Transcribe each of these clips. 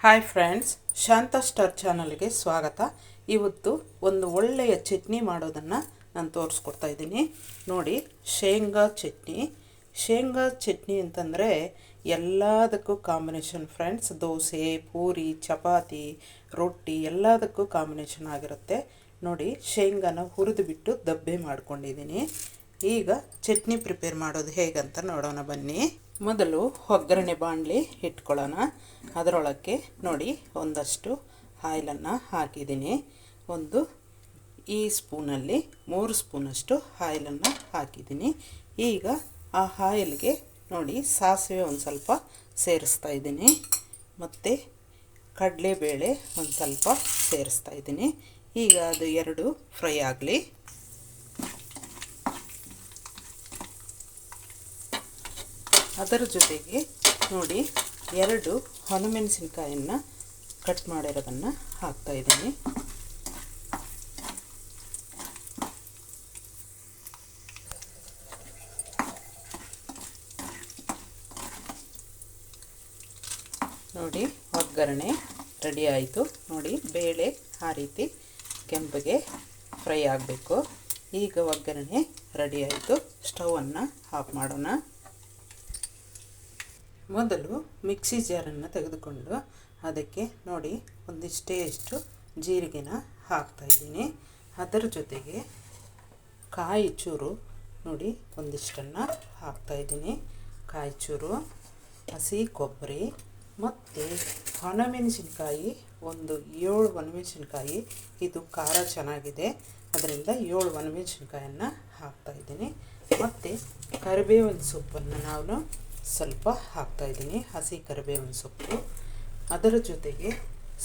Hi friends, ಶಾಂತ star ಚಾನಲ್ಗೆ ಸ್ವಾಗತ. ಇವತ್ತು ಒಂದು ಒಳ್ಳೆಯ ಚಟ್ನಿ ಮಾಡೋದನ್ನು ನಾನು ತೋರಿಸ್ಕೊಡ್ತಾ ಇದ್ದೀನಿ. ನೋಡಿ, ಶೇಂಗಾ ಚಟ್ನಿ ಅಂತಂದರೆ ಎಲ್ಲದಕ್ಕೂ ಕಾಂಬಿನೇಷನ್ ಫ್ರೆಂಡ್ಸ್. ದೋಸೆ, ಪೂರಿ, ಚಪಾತಿ, ರೊಟ್ಟಿ ಎಲ್ಲದಕ್ಕೂ ಕಾಂಬಿನೇಷನ್ ಆಗಿರುತ್ತೆ. ನೋಡಿ, ಶೇಂಗಾನ ಹುರಿದುಬಿಟ್ಟು ದಬ್ಬೆ ಮಾಡ್ಕೊಂಡಿದ್ದೀನಿ. ಈಗ ಚಟ್ನಿ ಪ್ರಿಪೇರ್ ಮಾಡೋದು ಹೇಗಂತ ನೋಡೋಣ ಬನ್ನಿ. ಮೊದಲು ಒಗ್ಗರಣೆ ಬಾಣಲಿ ಇಟ್ಕೊಳ್ಳೋಣ. ಅದರೊಳಕ್ಕೆ ನೋಡಿ ಒಂದಷ್ಟು ಆಯಿಲನ್ನು ಹಾಕಿದ್ದೀನಿ. ಈ ಸ್ಪೂನಲ್ಲಿ 3 ಸ್ಪೂನಷ್ಟು ಆಯಿಲನ್ನು ಹಾಕಿದ್ದೀನಿ. ಈಗ ಆ ಆಯಿಲ್ಗೆ ನೋಡಿ ಸಾಸಿವೆ ಒಂದು ಸ್ವಲ್ಪ ಸೇರಿಸ್ತಾ ಇದ್ದೀನಿ, ಮತ್ತು ಕಡಲೆಬೇಳೆ ಒಂದು ಸ್ವಲ್ಪ ಸೇರಿಸ್ತಾ ಇದ್ದೀನಿ. ಈಗ ಅದು ಎರಡು ಫ್ರೈ ಆಗಲಿ. ಅದರ ಜೊತೆಗೆ ನೋಡಿ 2 ಒಣಮೆಣಸಿನ್ಕಾಯನ್ನು ಕಟ್ ಮಾಡಿರೋದನ್ನು ಹಾಕ್ತಾಯಿದ್ದೀನಿ. ನೋಡಿ, ಒಗ್ಗರಣೆ ರೆಡಿ ಆಯಿತು. ನೋಡಿ, ಬೇಳೆ ಆ ರೀತಿ ಕೆಂಪಗೆ ಫ್ರೈ ಆಗಬೇಕು. ಈಗ ಒಗ್ಗರಣೆ ರೆಡಿ ಆಯಿತು. ಸ್ಟವನ್ನು ಆಫ್ ಮಾಡೋಣ. ಮೊದಲು ಮಿಕ್ಸಿ ಜಾರನ್ನು ತೆಗೆದುಕೊಂಡು ಅದಕ್ಕೆ ನೋಡಿ ಒಂದಿಷ್ಟು ಜೀರಿಗೆನ ಹಾಕ್ತಾಯಿದ್ದೀನಿ. ಅದರ ಜೊತೆಗೆ ಕಾಯಿ ಚೂರು ನೋಡಿ ಒಂದಿಷ್ಟನ್ನು ಹಾಕ್ತಾಯಿದ್ದೀನಿ. ಕಾಯಿ ಚೂರು, ಹಸಿ ಕೊಬ್ಬರಿ ಮತ್ತು ಒಣಮೆಣಸಿನ್ಕಾಯಿ ಒಂದು 7 ಒಣಮೆಣಸಿನ್ಕಾಯಿ. ಇದು ಖಾರ ಚೆನ್ನಾಗಿದೆ, ಅದರಿಂದ 7 ಒಣಮೆಣಸಿನ್ಕಾಯನ್ನು ಹಾಕ್ತಾಯಿದ್ದೀನಿ. ಮತ್ತು ಕರಿಬೇವಿನ ಸೊಪ್ಪನ್ನು ನಾನು ಸ್ವಲ್ಪ ಹಾಕ್ತಾಯಿದ್ದೀನಿ, ಹಸಿ ಕರಿಬೇವಿನ ಸೊಪ್ಪು. ಅದರ ಜೊತೆಗೆ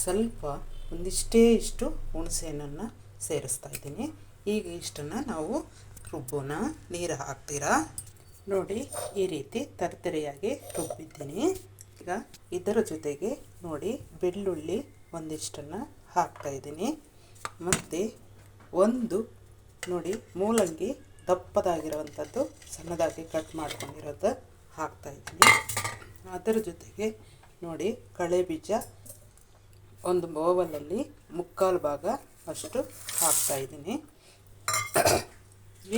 ಸ್ವಲ್ಪ ಇಷ್ಟು ಹುಣಸೆಹಣ್ಣನ್ನು ಸೇರಿಸ್ತಾ ಇದ್ದೀನಿ. ಈಗ ಇಷ್ಟನ್ನು ನಾವು ರುಬ್ಬೋಣ. ನೀರು ಹಾಕ್ತೀರಾ ನೋಡಿ, ಈ ರೀತಿ ತರ್ತರಿಯಾಗಿ ರುಬ್ಬಿದ್ದೀನಿ. ಈಗ ಇದರ ಜೊತೆಗೆ ನೋಡಿ ಬೆಳ್ಳುಳ್ಳಿ ಒಂದಿಷ್ಟನ್ನು ಹಾಕ್ತಾಯಿದ್ದೀನಿ, ಮತ್ತು ನೋಡಿ ಮೂಲಂಗಿ ದಪ್ಪದಾಗಿರುವಂಥದ್ದು ಸಣ್ಣದಾಗಿ ಕಟ್ ಮಾಡ್ಕೊಂಡಿರೋದು ಹಾಕ್ತಾಯಿದ್ದೀನಿ. ಅದರ ಜೊತೆಗೆ ನೋಡಿ ಕಳೆ ಬೀಜ ಒಂದು ಬೌಲಲ್ಲಿ 3/4 ಭಾಗ ಅಷ್ಟು ಹಾಕ್ತಾಯಿದ್ದೀನಿ.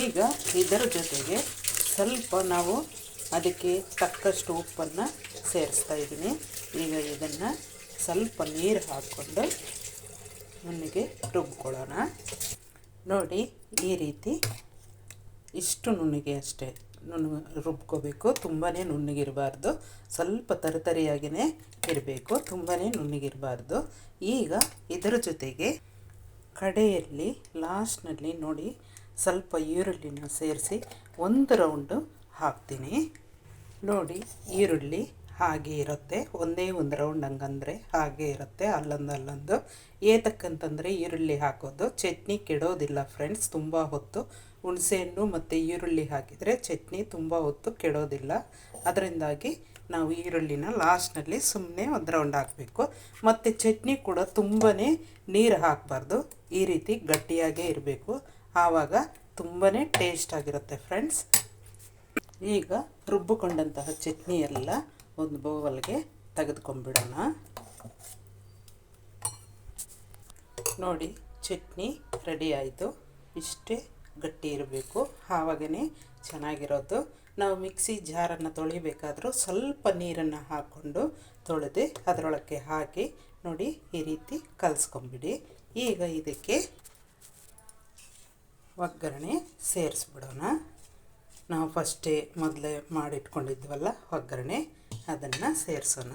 ಈಗ ಇದರ ಜೊತೆಗೆ ಸ್ವಲ್ಪ ನಾವು ಅದಕ್ಕೆ ತಕ್ಕಷ್ಟು ಉಪ್ಪನ್ನು ಸೇರಿಸ್ತಾ ಇದ್ದೀನಿ. ಈಗ ಇದನ್ನು ಸ್ವಲ್ಪ ನೀರು ಹಾಕ್ಕೊಂಡು ನುಣ್ಣಗೆ ರುಬ್ಕೊಳ್ಳೋಣ. ನೋಡಿ, ಈ ರೀತಿ ಇಷ್ಟು ನುಣ್ಣಗೆ ಅಷ್ಟೇ ರುಬ್ಕೋಬೇಕು. ತುಂಬಾ ನುಣ್ಣಗಿರಬಾರ್ದು, ಸ್ವಲ್ಪ ತರಿಯಾಗಿಯೇ ಇರಬೇಕು, ತುಂಬಾ ನುಣ್ಣಗಿರಬಾರ್ದು. ಈಗ ಇದರ ಜೊತೆಗೆ ಕಡೆಯಲ್ಲಿ ಲಾಸ್ಟ್ನಲ್ಲಿ ನೋಡಿ ಸ್ವಲ್ಪ ಈರುಳ್ಳಿನ ಸೇರಿಸಿ 1 ರೌಂಡು ಹಾಕ್ತೀನಿ. ನೋಡಿ, ಈರುಳ್ಳಿ ಹಾಗೆ ಇರುತ್ತೆ, ಒಂದೇ ಒಂದು ರೌಂಡ್ ಹಂಗಂದರೆ ಹಾಗೆ ಇರುತ್ತೆ, ಅಲ್ಲೊಂದು ಏತಕ್ಕಂತಂದರೆ ಈರುಳ್ಳಿ ಹಾಕೋದು ಚಟ್ನಿ ಕೆಡೋದಿಲ್ಲ ಫ್ರೆಂಡ್ಸ್. ತುಂಬ ಹೊತ್ತು ಹುಣಸೆಹಣ್ಣು ಮತ್ತು ಈರುಳ್ಳಿ ಹಾಕಿದರೆ ಚಟ್ನಿ ತುಂಬ ಹೊತ್ತು ಕೆಡೋದಿಲ್ಲ. ಅದರಿಂದಾಗಿ ನಾವು ಈರುಳ್ಳಿನ ಲಾಸ್ಟ್ನಲ್ಲಿ ಸುಮ್ಮನೆ 1 ರೌಂಡ್ ಹಾಕಬೇಕು. ಮತ್ತು ಚಟ್ನಿ ಕೂಡ ತುಂಬಾ ನೀರು ಹಾಕಬಾರ್ದು, ಈ ರೀತಿ ಗಟ್ಟಿಯಾಗೇ ಇರಬೇಕು, ಆವಾಗ ತುಂಬಾ ಟೇಸ್ಟಾಗಿರುತ್ತೆ ಫ್ರೆಂಡ್ಸ್. ಈಗ ರುಬ್ಬಿಕೊಂಡಂತಹ ಚಟ್ನಿ ಎಲ್ಲ ಒಂದು ಬೌಲ್ಗೆ ತೆಗೆದುಕೊಂಡ್ಬಿಡೋಣ. ನೋಡಿ, ಚಟ್ನಿ ರೆಡಿ ಆಯಿತು. ಇಷ್ಟೇ ಗಟ್ಟಿ ಇರಬೇಕು, ಆವಾಗೇ ಚೆನ್ನಾಗಿರೋದು. ನಾವು ಮಿಕ್ಸಿ ಜಾರನ್ನು ತೊಳಿಬೇಕಾದ್ರೂ ಸ್ವಲ್ಪ ನೀರನ್ನು ಹಾಕ್ಕೊಂಡು ತೊಳೆದು ಅದರೊಳಕ್ಕೆ ಹಾಕಿ ನೋಡಿ ಈ ರೀತಿ ಕಲಿಸ್ಕೊಂಬಿಡಿ. ಈಗ ಇದಕ್ಕೆ ಒಗ್ಗರಣೆ ಸೇರಿಸ್ಬಿಡೋಣ. ನಾವು ಮೊದಲೇ ಮಾಡಿಟ್ಕೊಂಡಿದ್ವಲ್ಲ ಒಗ್ಗರಣೆ, ಅದನ್ನು ಸೇರಿಸೋಣ.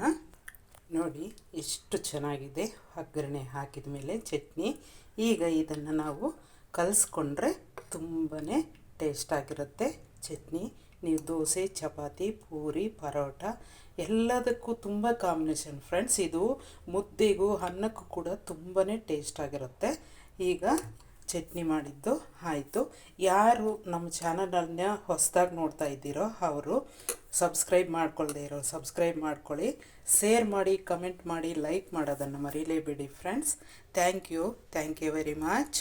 ನೋಡಿ, ಎಷ್ಟು ಚೆನ್ನಾಗಿದೆ ಒಗ್ಗರಣೆ ಹಾಕಿದ ಮೇಲೆ ಚಟ್ನಿ. ಈಗ ಇದನ್ನು ನಾವು ಕಲಿಸ್ಕೊಂಡ್ರೆ ತುಂಬಾ ಟೇಸ್ಟಾಗಿರುತ್ತೆ ಚಟ್ನಿ. ನೀವು ದೋಸೆ, ಚಪಾತಿ, ಪೂರಿ, ಪರೋಟ ಎಲ್ಲದಕ್ಕೂ ತುಂಬ ಕಾಂಬಿನೇಷನ್ ಫ್ರೆಂಡ್ಸ್. ಇದು ಮುದ್ದೆಗೂ ಅನ್ನಕ್ಕೂ ಕೂಡ ತುಂಬಾ ಟೇಸ್ಟಾಗಿರುತ್ತೆ. ಈಗ ಚಟ್ನಿ ಮಾಡಿದ್ದು ಆಯಿತು. ಯಾರು ನಮ್ಮ ಚಾನಲನ್ನು ಹೊಸದಾಗಿ ನೋಡ್ತಾ ಇದ್ದೀರೋ ಅವರು ಸಬ್ಸ್ಕ್ರೈಬ್ ಮಾಡ್ಕೊಳ್ಳದೇ ಇರೋ ಸಬ್ಸ್ಕ್ರೈಬ್ ಮಾಡ್ಕೊಳ್ಳಿ, ಶೇರ್ ಮಾಡಿ, ಕಮೆಂಟ್ ಮಾಡಿ, ಲೈಕ್ ಮಾಡೋದನ್ನು ಮರೀಲೇಬೇಡಿ friends. Thank you very much.